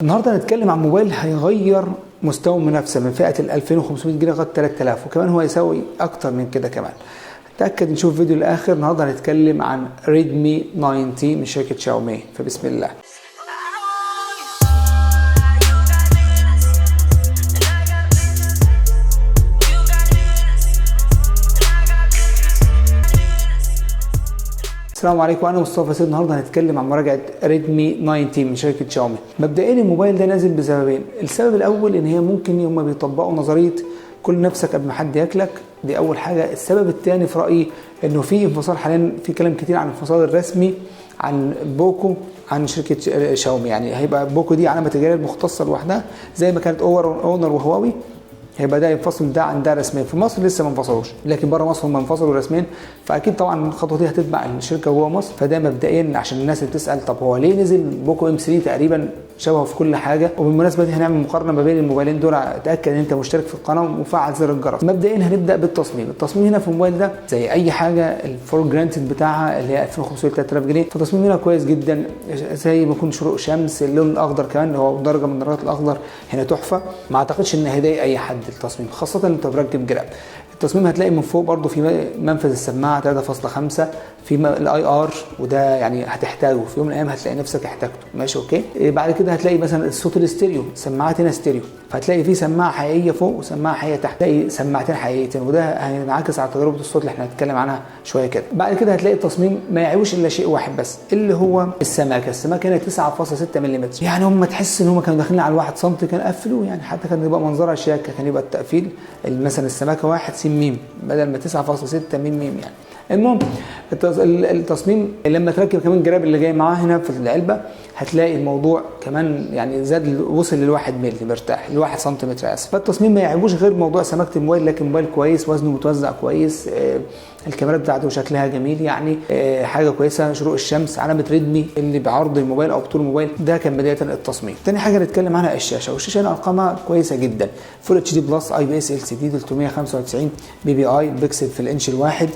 النهارده هنتكلم عن موبايل هيغير مستوى المنافسه من فئه ال 2500 جنيه لغايه 3000، وكمان هو يساوي اكتر من كده كمان. تاكد نشوف فيديو الاخر. النهارده هنتكلم عن ريدمي 90 من شركه شاومي، فبسم الله. السلام عليكم، انا مصطفى سيد. النهارده هنتكلم عن مراجعه ريدمي 90 من شركه شاومي. مبدئيا الموبايل ده نازل بسببين. السبب الاول ان هي ممكن هم بيطبقوا نظريه كل نفسك قبل ما حد ياكلك، دي اول حاجه. السبب الثاني في رايي انه في انفصال حاليا، في كلام كتير عن الانفصال الرسمي عن بوكو عن شركه شاومي. يعني هيبقى بوكو دي علامه تجاريه مختصه لوحدها زي ما كانت اونر وهواوي، هيبقى ده ينفصل ده عن ده رسميا. في مصر لسه ما انفصلوش، لكن بره مصر هم انفصلوا رسميا، فاكيد طبعا الخطوه دي هتتبع الشركه جوه مصر. فده مبدئيا عشان الناس اللي بتسال طب هو ليه نزل بوكو ام 3 تقريبا شبهه في كل حاجه. وبالمناسبه دي هنعمل مقارنه ما بين الموبايلين دول، اتاكد ان انت مشترك في القناه ومفعل زر الجرس. مبدئيا هنبدا بالتصميم. التصميم هنا في الموبايل ده زي اي حاجه، الفور جرانتد بتاعها اللي هي 2500 3000 جنيه، فالتصميم هنا كويس جدا، زي ما يكون شروق شمس. اللون الاخضر كمان اللي هو درجه من درجات الاخضر هنا تحفه. ما اعتقدش ان هيضايق اي حد التصميم، خاصه انت مركب جراب. التصميم هتلاقي من فوق برضو في منفذ السماعه 3.5، في الاي ار، وده يعني هتحتاجه في يوم من الايام، هتلاقي نفسك احتاجته. ماشي اوكي. بعد كده هتلاقي مثلا الصوت الاستيريو، سماعات هنا ستيريو، فهتلاقي في سماعه حقيقيه فوق وسماعه حقيقيه تحت، هتلاقي سماعتين حقيقيتين، وده هينعكس على تجربه الصوت اللي احنا هنتكلم عنها شويه كده. بعد كده هتلاقي التصميم ما يعيبوش الا شيء واحد بس، اللي هو السماكه هنا 9.6 ملم. يعني هم تحس ان هم كانوا داخلين على 1 سم، كان قفلوا يعني، حتى كان يبقى منظرها شياكه، كان يبقى التقفيل مثلا السماكه 1 س م بدل ما 9.6 م يعني. المهم التصميم لما تركب كمان الجراب اللي جاي معاه هنا في العلبه، هتلاقي الموضوع كمان يعني زاد، وصل لل1 مللي مرتاح، ل1 سنتيمتر اسف. فالتصميم ما يعيبوش غير موضوع سماكه الموبايل، لكن موبايل كويس، وزنه متوزع كويس، الكاميرات بتاعته شكلها جميل يعني، حاجه كويسه. شروق الشمس، علامه ريدمي اللي بعرض الموبايل او بطول الموبايل. ده كان بدايه التصميم. تاني حاجه نتكلم عنها الشاشه، والشاشه هنا ارقامها كويسه جدا، فول اتش دي بلس، اي بي اس ال سي دي 395 بي بي اي بكسل في الانش الواحد،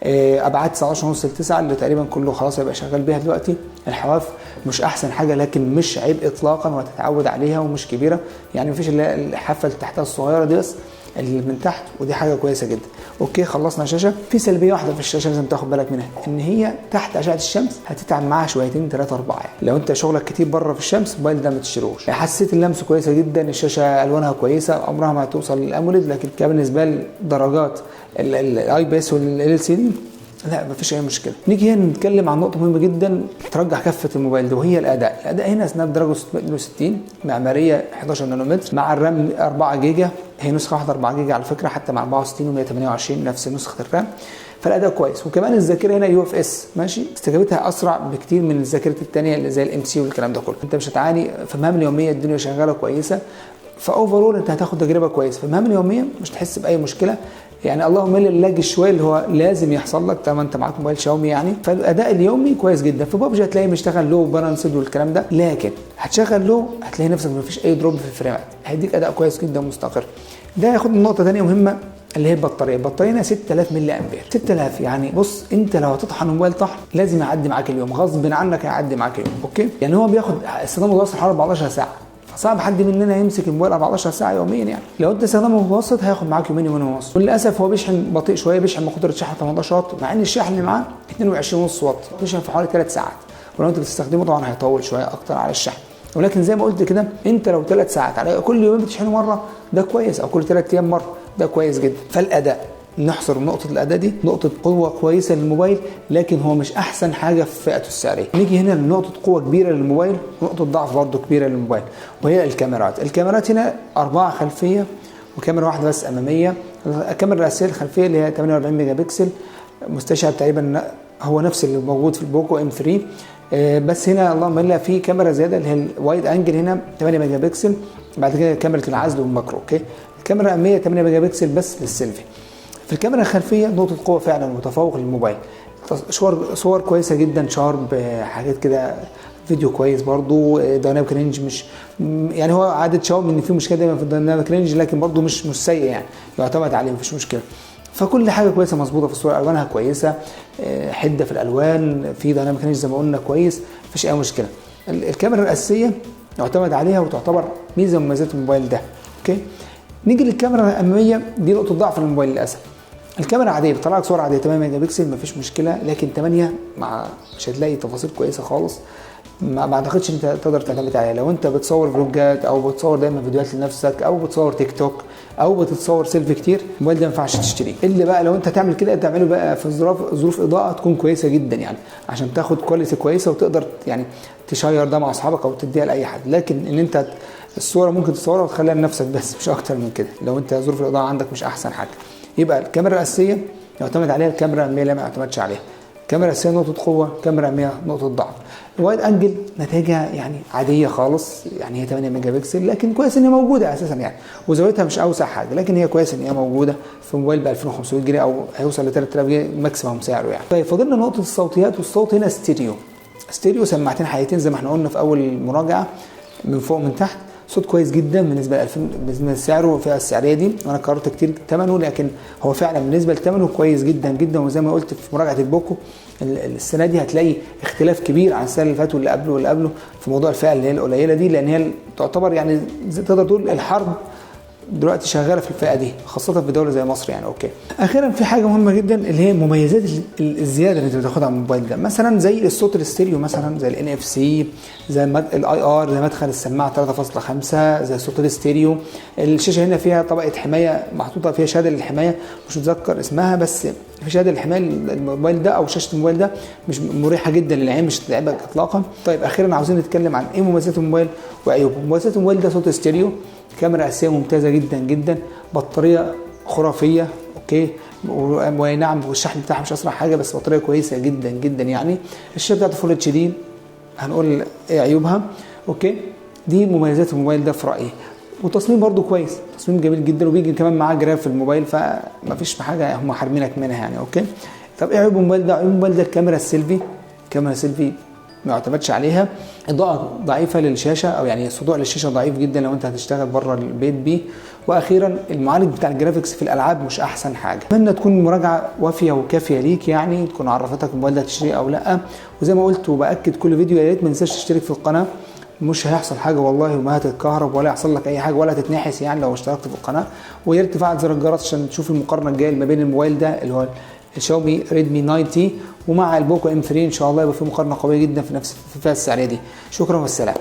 ابعاد 19.5 ل 9 اللي تقريبا كله خلاص هيبقى شغال بيها دلوقتي. الحواف مش احسن حاجه، لكن مش عيب اطلاقا، وهتتعود عليها، ومش كبيره يعني، مفيش اللي الحافه اللي تحتها الصغيره دي بس اللي من تحت، ودي حاجه كويسه جدا. اوكي، خلصنا الشاشه. في سلبيه واحده في الشاشه لازم تاخد بالك منها، ان هي تحت اشعه الشمس هتتعب معاها شويتين 3 4 يعني. لو انت شغلك كتير بره في الشمس، الموبايل ده ما تشتروش. حسيت اللمس كويسه جدا، الشاشه الوانها كويسه، عمرها ما هتوصل للاموليد، لكن بالنسبه لدرجات الاي بي اس والال سي دي لا مفيش اي مشكله. نيجي هنا نتكلم عن نقطه مهمه جدا ترجح كفه الموبايل ده، وهي الاداء هنا سناب دراجون 660 معماريه 11 نانومتر، مع الرام 4 جيجا، هي نسخه واحده 4 جيجا على فكره، حتى مع 64 و128 نفس نسخه الرام، فالاداء كويس. وكمان الذاكره هنا يو اف اس، ماشي، استجابتها اسرع بكتير من الذاكره الثانيه اللي زي الام سي والكلام ده كله. انت مش هتعاني في المهام اليوميه، الدنيا شغاله كويسه، فاوفرول انت هتاخد تجربه كويسه في المهام اليوميه، مش تحس باي مشكله يعني. اللهم الا اللاج شويه اللي هو لازم يحصل لك طالما انت معاك موبايل شاومي يعني. فالاداء اليومي كويس جدا. في بابجي هتلاقيه مشتغل لو بالانسد والكلام ده، لكن هتشغل لو هتلاقي نفسك مفيش اي دروب في الفريمات، هيديك اداء كويس جدا مستقر. ده ياخد نقطه ثانيه مهمه اللي هي البطاريه. البطاريه هنا 6000 ملي امبير. 6000 يعني بص، انت لو هتطحن الموبايل طحن لازم يعدي معاك اليوم، غصب عنك هيعدي معاك اليوم. اوكي، يعني هو بياخد استخدام متوسط حوالي 14 ساعه، صعب حد مننا يمسك الموبايل 14 ساعه يوميا يعني. لو انت استخدامه متوسط هياخد معاك يومين ونص. وللاسف هو بيشحن بطيء شويه، بيشحن بقدره شحن 18 واط، مع ان الشاحن اللي معاه 22.5 واط، بيشحن في حوالي 3 ساعات. ولو انت بتستخدمه طبعا هيطول شويه اكتر على الشحن. ولكن زي ما قلت كده، انت لو 3 ساعات على كل يوم بتشحنه مره ده كويس، او كل 3 ايام مره ده كويس جدا. فالاداء، نحصر نقطة الأداء دي نقطة قوة كويسة للموبايل، لكن هو مش أحسن حاجة في فئته السعرية. نيجي هنا لنقطة قوة كبيرة للموبايل، ونقطة ضعف برضه كبيرة للموبايل، وهي الكاميرات هنا 4 خلفية وكاميرا واحدة بس أمامية. الكاميرا الرئيسية الخلفية اللي هي 48 ميجا بكسل، مستشعر تقريبا هو نفس اللي موجود في البوكو ام 3، بس هنا اللهم الا في كاميرا زيادة اللي هي الوايد انجل هنا 8 ميجا بكسل. بعد كده كاميرا العزل والماكرو. اوكي، الكاميرا الأمامية 8 ميجا بكسل بس للسيلفي. في الكاميرا الخلفيه نقطه قوه فعلا متفوق للموبايل، صور كويسه جدا، شارب، حاجات كده، فيديو كويس برضو، دايناميك رينج مش يعني، هو عاده شاومي ان في مشكله دايما في الدايناميك رينج، لكن برضو مش سيء يعني، يعتمد عليه مفيش مشكله. فكل حاجه كويسه مظبوطه في الصور، الوانها كويسه، حده في الالوان، في دايناميك رينج زي ما قلنا كويس، مفيش اي مشكله. الكاميرا الاساسيه يعتمد عليها وتعتبر ميزه من مميزات الموبايل ده. اوكي، نيجي للكاميرا الاماميه، دي نقطه ضعف الموبايل للاسف. الكاميرا عاديه بتطلع لك صور عاديه 8 ميجا بكسل مفيش مشكله، لكن 8 مش هتلاقي تفاصيل كويسه خالص، ما اعتقدش انت تقدر تعتمد عليها لو انت بتصور فلوجات او بتصور دايما فيديوهات لنفسك او بتصور تيك توك او بتتصور سيلفي كتير. الموبايل ده ما ينفعش تشتريه، اللي بقى لو انت تعمل كده تعمله بقى في ظروف اضاءه تكون كويسه جدا يعني، عشان تاخد كواليتي كويسه وتقدر يعني تشير ده مع اصحابك او تديها لاي حد. لكن ان انت الصوره ممكن تصورها وتخليها لنفسك بس، مش اكتر من كده، لو انت ظروف الاضاءه عندك مش احسن حاجه. يبقى الكاميرا الاساسيه يعتمد عليها، الكاميرا الاماميه لا ما يعتمدش عليها. الكاميرا الاساسيه نقطه قوه، الكاميرا الاماميه نقطه ضعف. الوايد انجل نتائجها يعني عاديه خالص، يعني هي 8 ميجا بكسل، لكن كويس ان هي موجوده اساسا يعني، وزاويتها مش اوسع حاجه، لكن هي كويس ان هي موجوده في موبايل ب 2500 جنيه او هيوصل ل 3000 جنيه ماكسيمم سعره يعني. طيب فاضلنا نقطه الصوتيات، والصوت هنا ستيريو سماعتين حقيقتين زي ما احنا قلنا في اول المراجعه، من فوق ومن تحت. صوت كويس جدا بالنسبه لسعره والفئه السعريه دي، وانا قررت كتير ثمنه، لكن هو فعلا بالنسبه لثمنه كويس جدا جدا. وزي ما قلت في مراجعه البوكو السنه دي هتلاقي اختلاف كبير عن السنه اللي فاتت واللي قبله في موضوع الفئه اللي هي القليله دي، لان هي تعتبر يعني تقدر تقول الحرب دلوقتي شغاله في الفئه دي، خاصه في دوله زي مصر يعني. اوكي، اخيرا في حاجه مهمه جدا اللي هي مميزات الزياده اللي انت بتاخدها على الموبايل ده، مثلا زي الصوت الاستيريو، مثلا زي الان اف سي، زي الاي ار، زي مدخل السماعه 3.5، زي الصوت الاستيريو. الشاشه هنا فيها طبقه حمايه محطوطه فيها شهاده للحمايه، مش متذكر اسمها، بس في شهاده للحمايه الموبايل ده او شاشه الموبايل ده مش مريحه جدا للعين، مش هتتعبك اطلاقا. طيب اخيرا عاوزين نتكلم عن ايه مميزات الموبايل وعيوبه. مميزات الموبايل ده صوت استيريو، كاميرا اساسيه ممتازه جدا جدا، بطاريه خرافيه. اوكي، ونعم والشحن بتاعها مش اسرع حاجه، بس بطاريه كويسه جدا جدا يعني. الشاشه بتاعته فول اتش دي، هنقول ايه عيوبها. اوكي، دي مميزات الموبايل ده في رايي. والتصميم برده كويس، تصميم جميل جدا، وبيجي كمان معاه جراف في الموبايل، فما فيش حاجه هم حارمينك منها يعني. اوكي، طب ايه عيوب الموبايل ده؟ عيوب الموبايل ده الكاميرا السيلفي، كاميرا سيلفي ما يعتمدش عليها، اضاءه ضعيفه للشاشه، او يعني الصدوع للشاشه ضعيف جدا لو انت هتشتغل بره البيت بيه. واخيرا المعالج بتاع الجرافيكس في الالعاب مش احسن حاجه. اتمنى تكون المراجعه وافيه وكافيه ليك يعني، تكون عرفتك الموبايل ده تشتريه او لا. وزي ما قلت وباكد كل فيديو، يا ريت ما تنساش تشترك في القناه، مش هيحصل حاجه والله، وما هتتكهرب ولا يحصل لك اي حاجه ولا تتنحس يعني لو اشتركت في القناه. ويا ريت تفعل زر الجرس عشان تشوف المقارنه الجايه ما بين الموبايل ده اللي هو الشاومي ريدمي 90 ومع البوكو ام 3 ان شاء الله يبقى في مقارنه قويه جدا في نفس الفئه السعريه دي. شكرا والسلام.